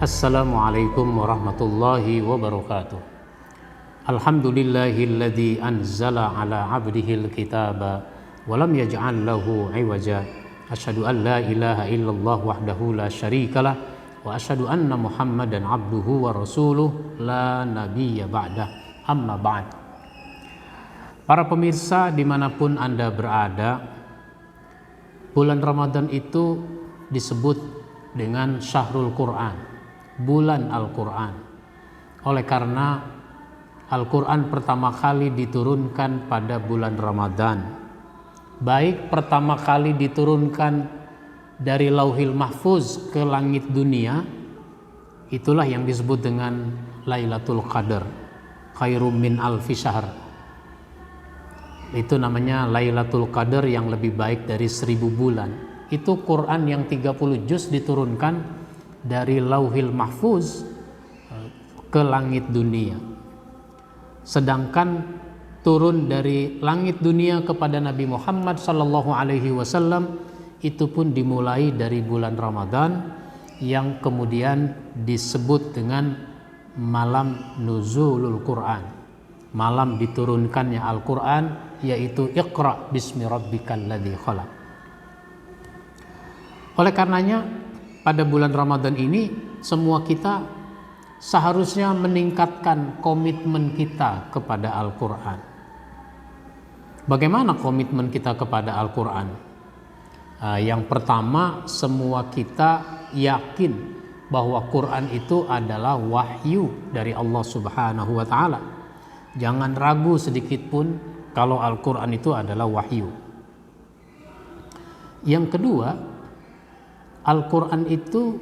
Assalamualaikum warahmatullahi wabarakatuh. Alhamdulillahilladzi anzala ala abdihil kitaba wa lam yaj'al lahu 'iwaja. Asyhadu an la ilaha illallah wahdahu la syarikalah wa asyhadu anna Muhammadan abduhu wa rasuluh la nabiyya ba'dah. Amma ba'd. Para pemirsa dimanapun Anda berada, bulan Ramadan itu disebut dengan Syahrul Quran, bulan Al-Quran. Oleh karena Al-Quran pertama kali diturunkan pada bulan Ramadan, baik pertama kali diturunkan dari Lauhil Mahfuz ke langit dunia, itulah yang disebut dengan Lailatul Qadar, khairum min alfi syahr. Itu namanya Lailatul Qadar yang lebih baik dari 1000 bulan. Itu Quran yang 30 juz diturunkan dari Lauhil Mahfuz ke langit dunia. Sedangkan turun dari langit dunia kepada Nabi Muhammad sallallahu alaihi wasallam itu pun dimulai dari bulan Ramadan, yang kemudian disebut dengan malam nuzulul Quran, malam diturunkannya Al-Quran, yaitu Iqra bismi rabbikal ladzi khalaq. Oleh karenanya pada bulan Ramadan ini semua kita seharusnya meningkatkan komitmen kita kepada Al-Quran. Bagaimana komitmen kita kepada Al-Quran? Yang pertama, semua kita yakin bahwa Quran itu adalah wahyu dari Allah Subhanahu wa Ta'ala. Jangan ragu sedikit pun kalau Al-Quran itu adalah wahyu. Yang kedua, Al-Quran itu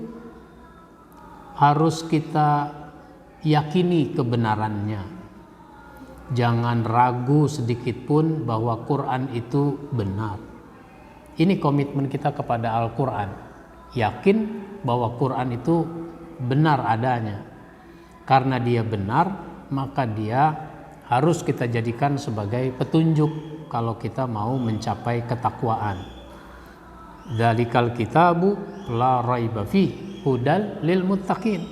harus kita yakini kebenarannya. Jangan ragu sedikit pun bahwa Quran itu benar. Ini komitmen kita kepada Al-Quran. Yakin bahwa Quran itu benar adanya. Karena dia benar, maka dia harus kita jadikan sebagai petunjuk kalau kita mau mencapai ketakwaan. Dzalikal kitabu la raiba fihi hudal lil muttaqin.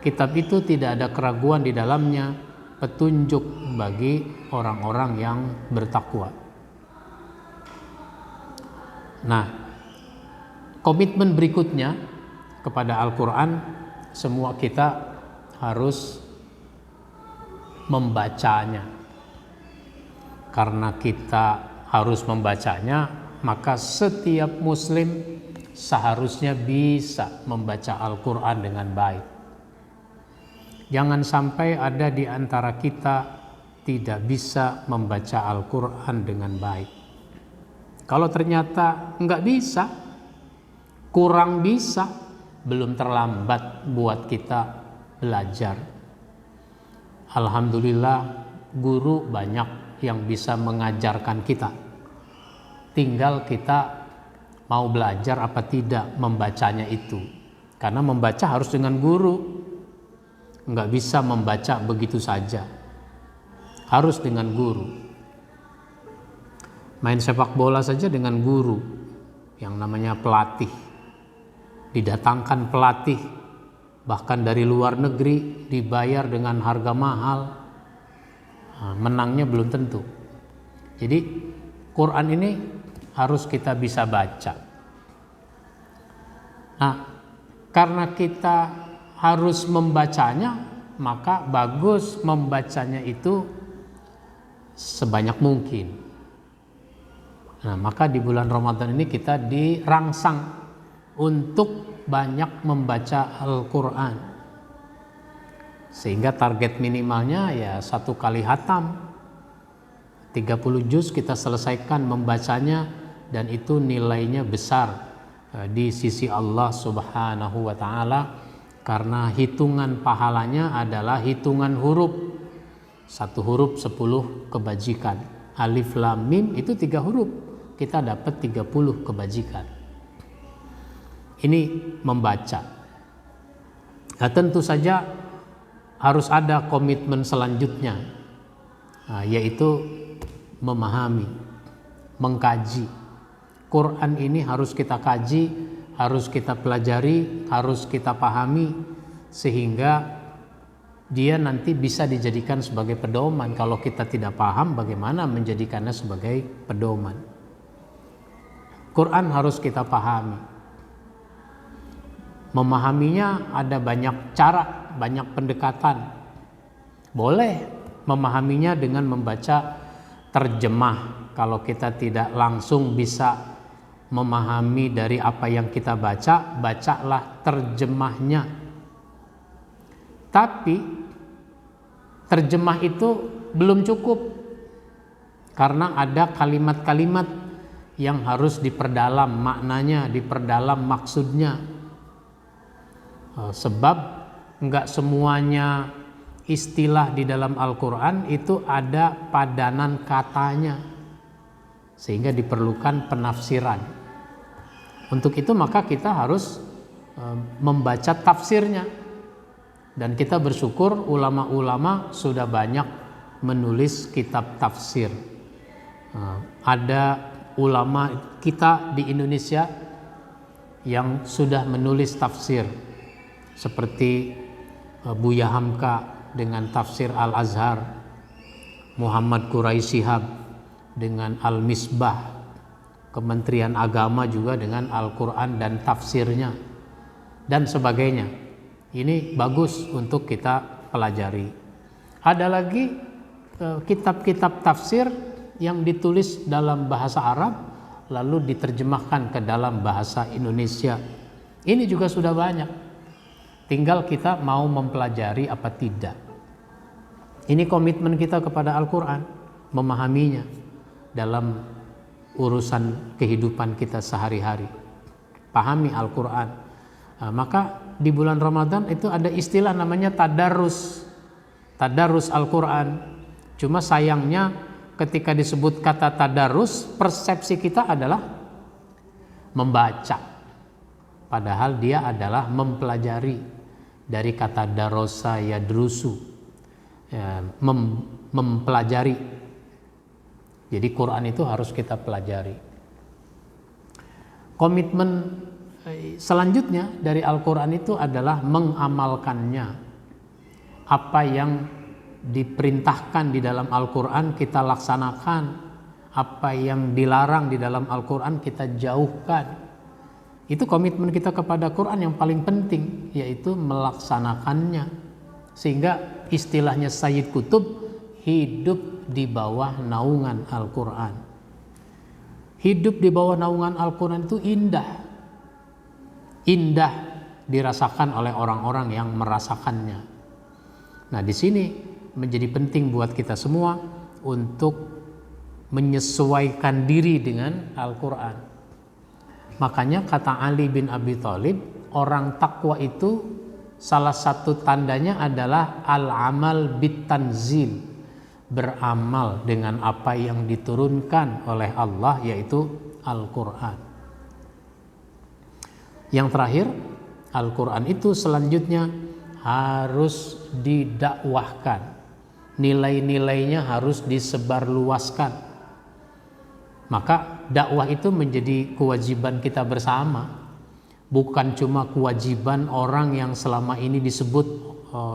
Kitab itu tidak ada keraguan di dalamnya, petunjuk bagi orang-orang yang bertakwa. Nah, komitmen berikutnya kepada Al-Quran, semua kita harus membacanya. Karena kita harus membacanya, maka setiap muslim seharusnya bisa membaca Al-Quran dengan baik. Jangan sampai ada di antara kita tidak bisa membaca Al-Quran dengan baik. Kalau ternyata nggak bisa, kurang bisa, belum terlambat buat kita belajar. Alhamdulillah, guru banyak yang bisa mengajarkan kita. Tinggal kita mau belajar apa tidak membacanya itu. Karena membaca harus dengan guru. Nggak bisa membaca begitu saja. Harus dengan guru. Main sepak bola saja dengan guru. Yang namanya pelatih. Didatangkan pelatih. Bahkan dari luar negeri, dibayar dengan harga mahal. Menangnya belum tentu. Jadi Quran ini harus kita bisa baca. Nah, karena kita harus membacanya, maka bagus membacanya itu sebanyak mungkin. Nah, maka di bulan Ramadan ini kita dirangsang untuk banyak membaca Al-Quran. Sehingga target minimalnya ya 1 kali khatam. 30 juz kita selesaikan membacanya, dan itu nilainya besar di sisi Allah Subhanahu wa Ta'ala, karena hitungan pahalanya adalah hitungan huruf. 1 huruf 10 kebajikan. Alif lam mim itu 3 huruf, kita dapat 30 kebajikan. Ini membaca. Nah, tentu saja harus ada komitmen selanjutnya, yaitu memahami, mengkaji. Quran ini harus kita kaji, harus kita pelajari, harus kita pahami, sehingga dia nanti bisa dijadikan sebagai pedoman. Kalau kita tidak paham, bagaimana menjadikannya sebagai pedoman? Quran harus kita pahami. Memahaminya ada banyak cara, banyak pendekatan. Boleh memahaminya dengan membaca terjemah. Kalau kita tidak langsung bisa memahami dari apa yang kita baca, bacalah terjemahnya. Tapi terjemah itu belum cukup, karena ada kalimat-kalimat yang harus diperdalam maknanya, diperdalam maksudnya. Sebab enggak semuanya istilah di dalam Al-Quran itu ada padanan katanya, sehingga diperlukan penafsiran. Untuk itu maka kita harus membaca tafsirnya, dan kita bersyukur ulama-ulama sudah banyak menulis kitab tafsir. Ada ulama kita di Indonesia yang sudah menulis tafsir, seperti Buya Hamka dengan tafsir Al-Azhar, Muhammad Quraisy Shihab dengan Al-Misbah, Kementerian Agama juga dengan Al-Quran dan tafsirnya, dan sebagainya. Ini bagus untuk kita pelajari. Ada lagi kitab-kitab tafsir yang ditulis dalam bahasa Arab lalu diterjemahkan ke dalam bahasa Indonesia. Ini juga sudah banyak. Tinggal kita mau mempelajari apa tidak. Ini komitmen kita kepada Al-Quran, memahaminya dalam urusan kehidupan kita sehari-hari. Pahami Al-Quran. Maka di bulan Ramadan itu ada istilah namanya tadarus. Tadarus Al-Quran. Cuma sayangnya ketika disebut kata tadarus, persepsi kita adalah membaca. Padahal dia adalah mempelajari, dari kata darosa yadrusu, mempelajari. Jadi Quran itu harus kita pelajari. Komitmen selanjutnya dari Al-Quran itu adalah mengamalkannya. Apa yang diperintahkan di dalam Al-Quran kita laksanakan, apa yang dilarang di dalam Al-Quran kita jauhkan. Itu komitmen kita kepada Quran yang paling penting, yaitu melaksanakannya. Sehingga istilahnya Sayyid Qutb, hidup di bawah naungan Al-Quran. Hidup di bawah naungan Al-Quran itu indah. Indah dirasakan oleh orang-orang yang merasakannya. Nah, di sini menjadi penting buat kita semua untuk menyesuaikan diri dengan Al-Quran. Makanya kata Ali bin Abi Thalib, orang takwa itu salah satu tandanya adalah al-amal bit-tanzil, beramal dengan apa yang diturunkan oleh Allah, yaitu Al-Quran. Yang terakhir, Al-Quran itu selanjutnya harus didakwahkan. Nilai-nilainya harus disebarluaskan. Maka dakwah itu menjadi kewajiban kita bersama. Bukan cuma kewajiban orang yang selama ini disebut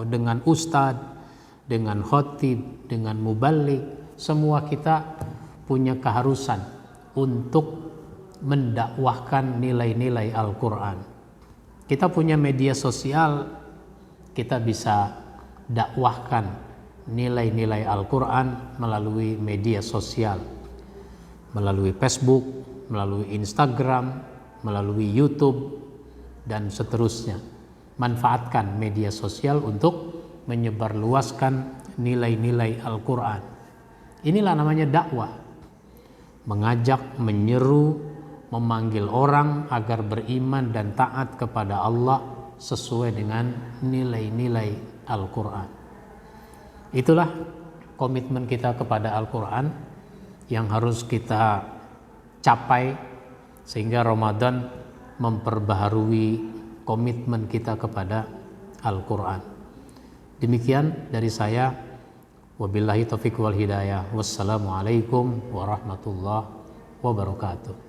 dengan ustadz, dengan khotib, dengan mubalik. Semua kita punya keharusan untuk mendakwahkan nilai-nilai Al-Quran. Kita punya media sosial, kita bisa dakwahkan nilai-nilai Al-Quran melalui media sosial, melalui Facebook, melalui Instagram, melalui YouTube, dan seterusnya. Manfaatkan media sosial untuk menyebarluaskan nilai-nilai Al-Quran. Inilah namanya dakwah. Mengajak, menyeru, memanggil orang agar beriman dan taat kepada Allah sesuai dengan nilai-nilai Al-Quran. Itulah komitmen kita kepada Al-Quran yang harus kita capai, sehingga Ramadan memperbaharui komitmen kita kepada Al-Quran. Demikian dari saya. Wabillahi taufiq wal hidayah. Wassalamualaikum warahmatullahi wabarakatuh.